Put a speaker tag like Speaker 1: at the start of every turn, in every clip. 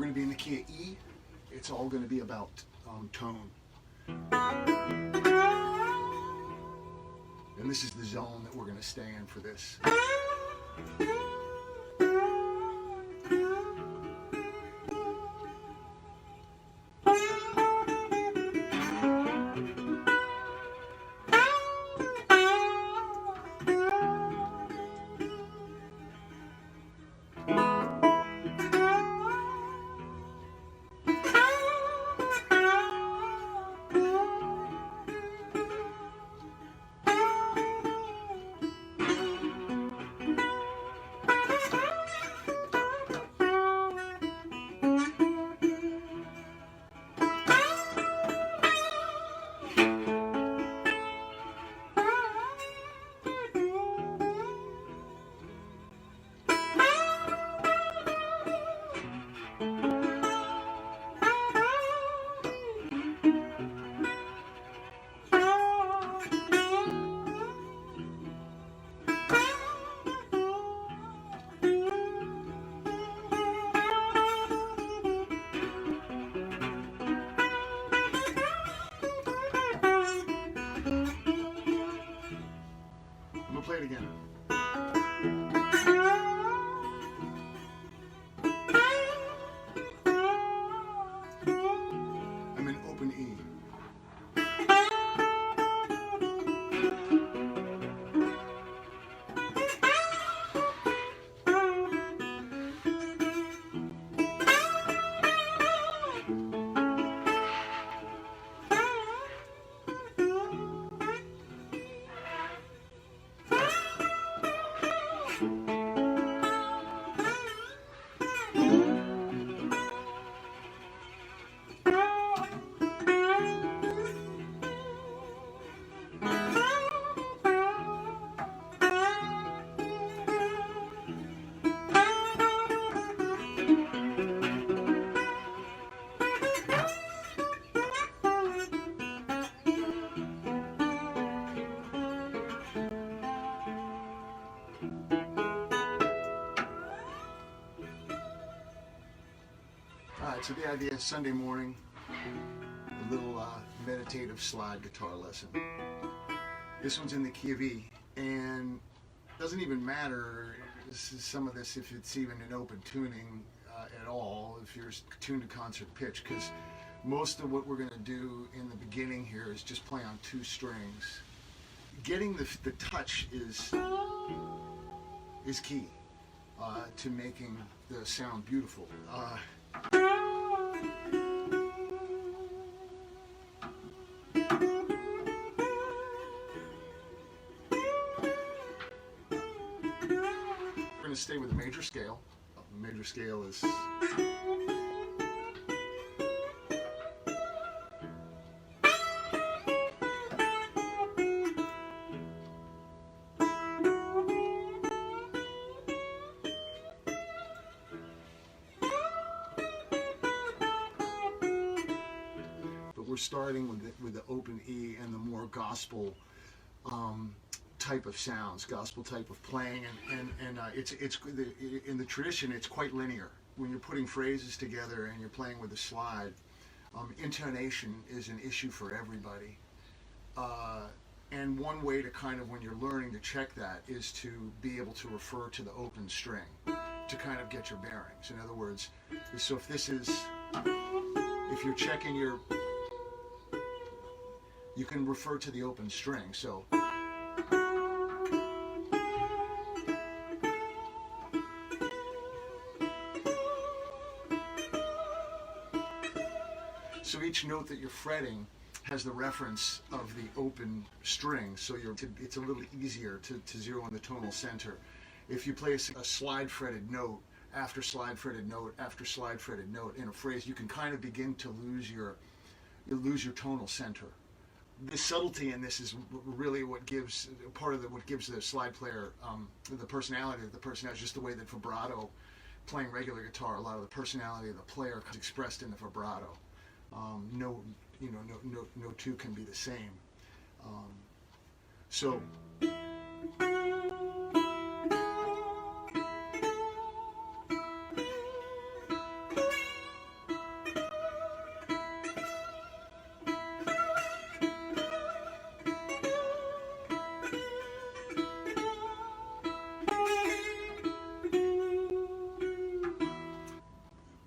Speaker 1: going to be in the key of E. It's all going to be about tone. And this is the zone that we're going to stay in for this. Play it again. I'm in open E. So the idea is Sunday morning, a little meditative slide guitar lesson. This one's in the key of E, and it doesn't even matter some of this if it's even in open tuning at all, if you're tuned to concert pitch, because most of what we're going to do in the beginning here is just play on 2 strings. Getting the touch is key to making the sound beautiful. We're going to stay with the major scale. The major scale is we're starting with the open E and the more gospel type of sounds, gospel type of playing, and it's in the tradition it's quite linear. When you're putting phrases together and you're playing with a slide, intonation is an issue for everybody. And one way to kind of, when you're learning to check that, is to be able to refer to the open string to kind of get your bearings. In other words, so if you're checking your, you can refer to the open string. So each note that you're fretting has the reference of the open string, so it's a little easier to zero in the tonal center. If you play a slide fretted note after slide fretted note after slide fretted note in a phrase, you can kind of begin to lose your tonal center. The subtlety in this is really what gives what gives the slide player the personality of the person has, just the way that vibrato, playing regular guitar, a lot of the personality of the player is expressed in the vibrato. No two can be the same. So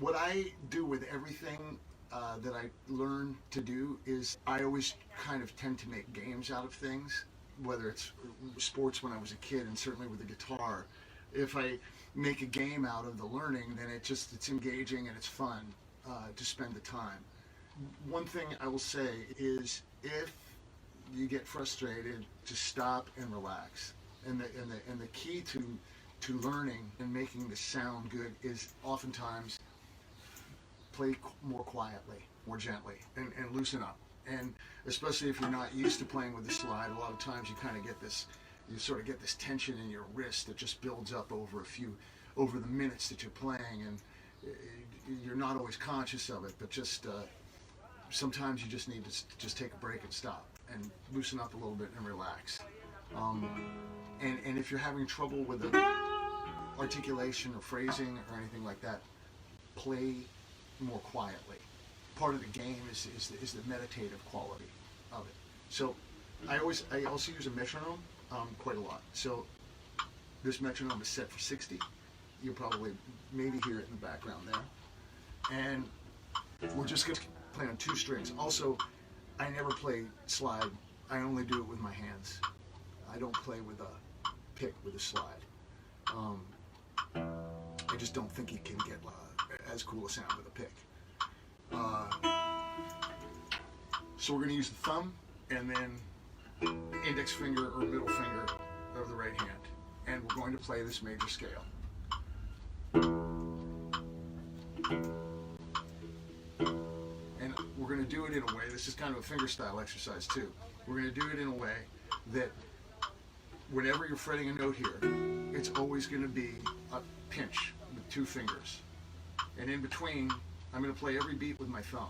Speaker 1: What I do with everything that I learn to do is I always kind of tend to make games out of things, whether it's sports when I was a kid and certainly with the guitar. If I make a game out of the learning, then it's engaging and it's fun to spend the time. One thing I will say is if you get frustrated, just stop and relax. And the key to learning and making this sound good is oftentimes play more quietly, more gently, and loosen up. And especially if you're not used to playing with the slide, a lot of times you kind of get this, you sort of get this tension in your wrist that just builds up over the minutes that you're playing, and you're not always conscious of it, but just sometimes you just need to just take a break and stop and loosen up a little bit and relax. And if you're having trouble with the articulation or phrasing or anything like that, play more quietly. Part of the game is the meditative quality of it. So I also use a metronome quite a lot. So this metronome is set for 60. You'll probably maybe hear it in the background there. And we're just going to play on 2 strings. Also, I never play slide. I only do it with my hands. I don't play with a pick with a slide. I just don't think you can get as cool a sound with a pick. So we're going to use the thumb and then index finger or middle finger of the right hand. And we're going to play this major scale. And we're going to do it in a way, this is kind of a finger style exercise too. We're going to do it in a way that whenever you're fretting a note here, it's always going to be a pinch with 2 fingers. And in between, I'm going to play every beat with my thumb.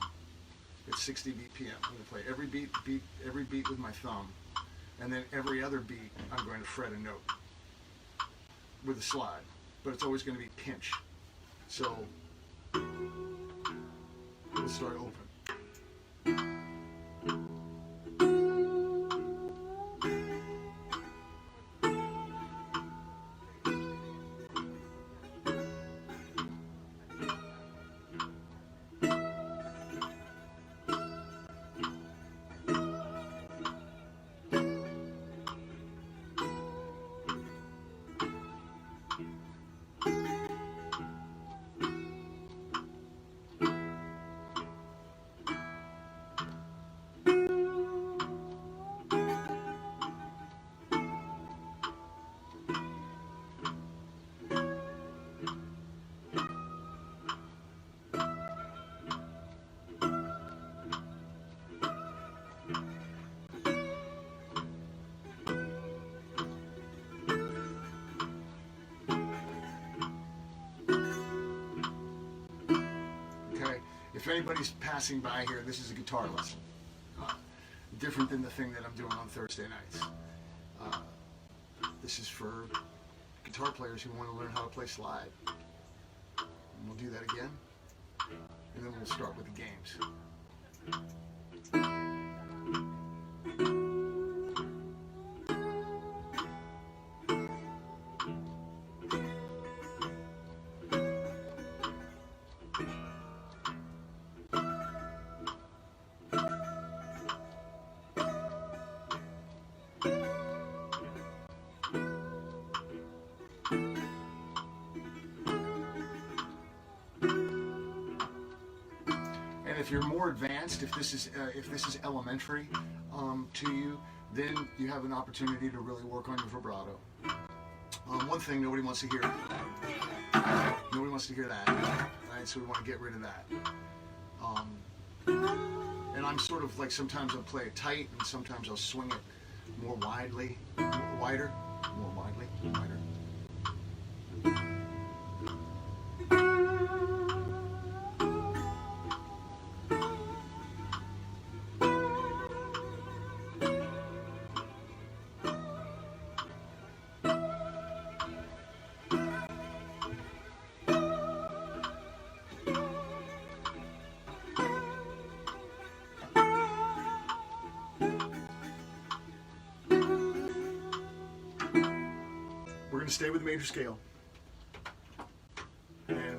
Speaker 1: It's 60 BPM. I'm going to play every beat with my thumb, and then every other beat I'm going to fret a note with a slide. But it's always going to be pinch. So let's start open. If anybody's passing by here, this is a guitar lesson. Different than the thing that I'm doing on Thursday nights. This is for guitar players who want to learn how to play slide. And we'll do that again, and then we'll start with the games. If you're more advanced, if this is elementary to you, then you have an opportunity to really work on your vibrato. One thing nobody wants to hear. Nobody wants to hear that, right? So we want to get rid of that. And I'm sort of like, sometimes I'll play it tight, and sometimes I'll swing it more widely, wider, more widely, wider. We're going to stay with the major scale. And,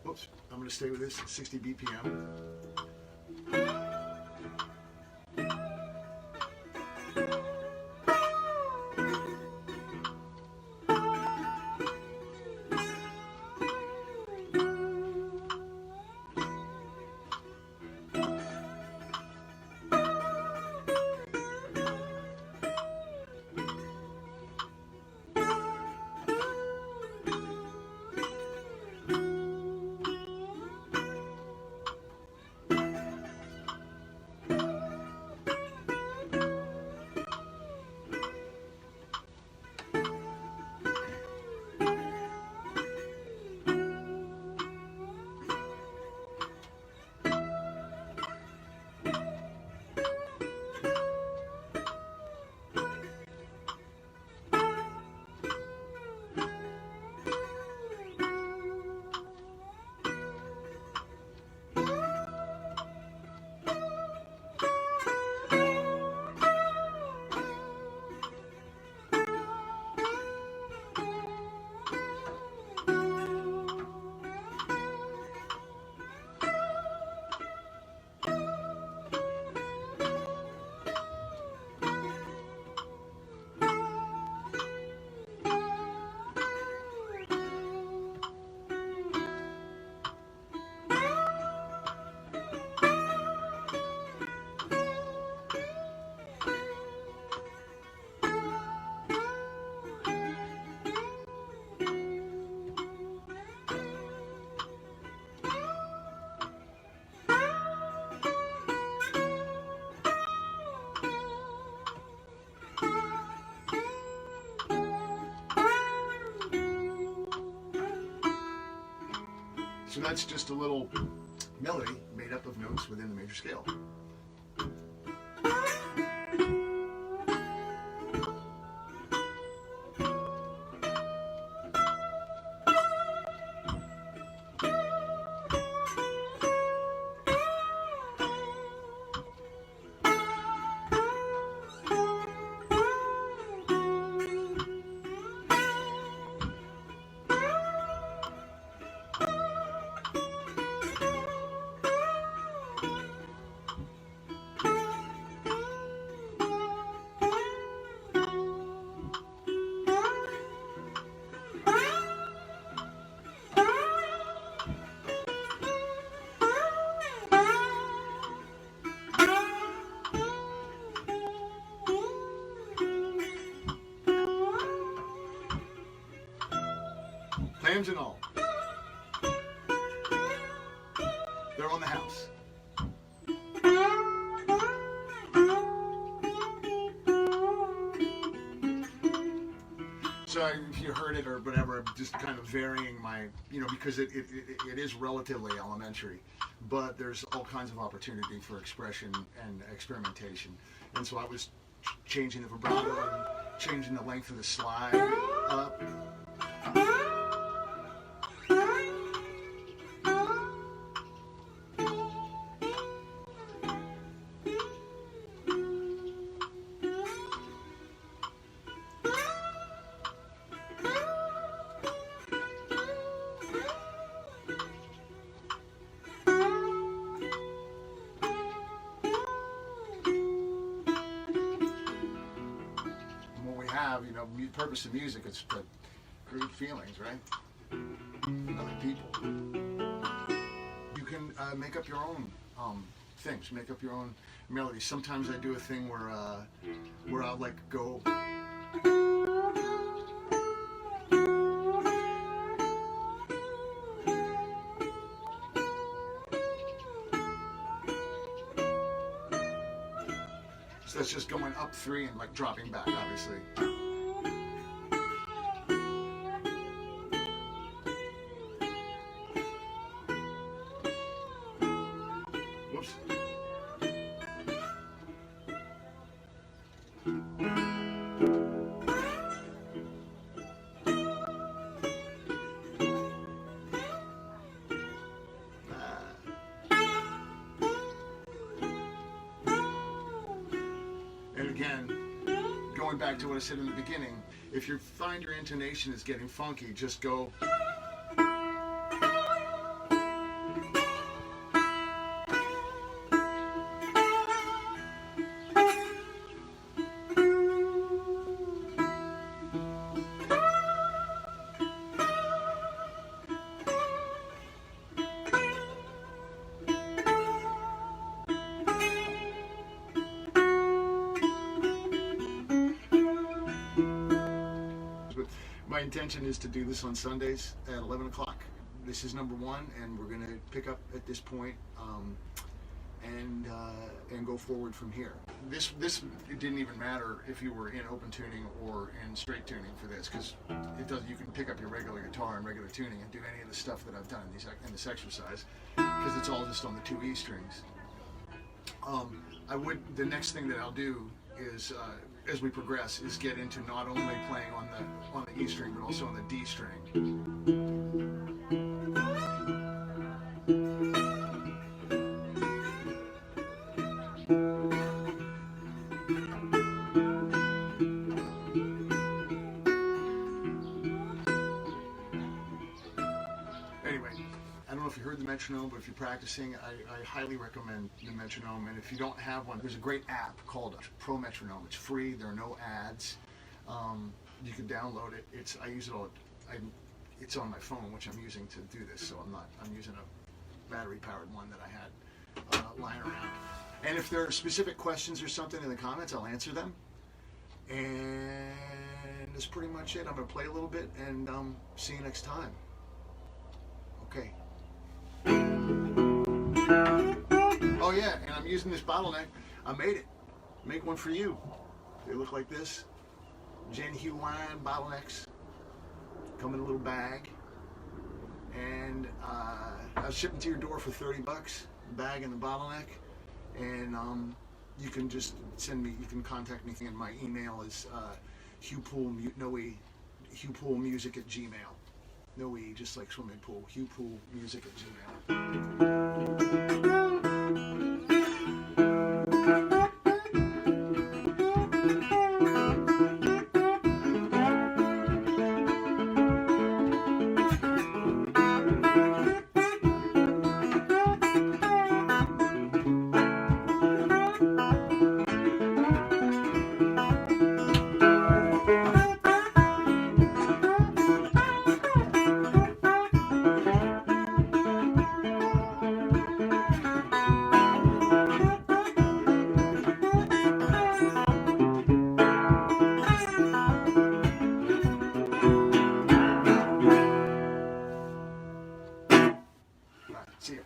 Speaker 1: whoops. goes. I'm going to stay with this at 60 BPM. So that's just a little melody made up of notes within the major scale. Plans and all. They're on the house. So if you heard it or whatever, I'm just kind of varying my, because it is relatively elementary, but there's all kinds of opportunity for expression and experimentation. And so I was changing the vibrato and changing the length of the slide up. Purpose of music is to create feelings, right? In other people. You can make up your own things, make up your own melodies. Sometimes I do a thing where I'll like go. So that's just going up 3 and like dropping back, obviously. Whoops. And again, going back to what I said in the beginning, if you find your intonation is getting funky, just go. intention is to do this on Sundays at 11 o'clock. This is number one, and we're going to pick up at this point, and go forward from here. This it didn't even matter if you were in open tuning or in straight tuning for this, because it does. You can pick up your regular guitar and regular tuning and do any of the stuff that I've done in this exercise, because it's all just on the 2 E strings. The next thing that I'll do is, as we progress, is get into not only playing on the E string but also on the D string. Anyway, I don't know if you heard the metronome, but if you're practicing, I highly recommend the metronome. And if you don't have one, there's a great app called Pro Metronome. It's free. There are no ads. You can download it. I use it all. It's on my phone, which I'm using to do this. So I'm using a battery-powered one that I had lying around. And if there are specific questions or something in the comments, I'll answer them. And that's pretty much it. I'm going to play a little bit, and see you next time. Okay. Oh yeah, and I'm using this bottleneck. I made it. Make one for you. They look like this. Gin Hugh wine bottlenecks. Come in a little bag. And I'll ship them to your door for $30. The bag and the bottleneck. And you can just send me. You can contact me. And my email is hughpoolmusic at gmail. No E, just like swimming pool. hughpoolmusic at gmail. See ya.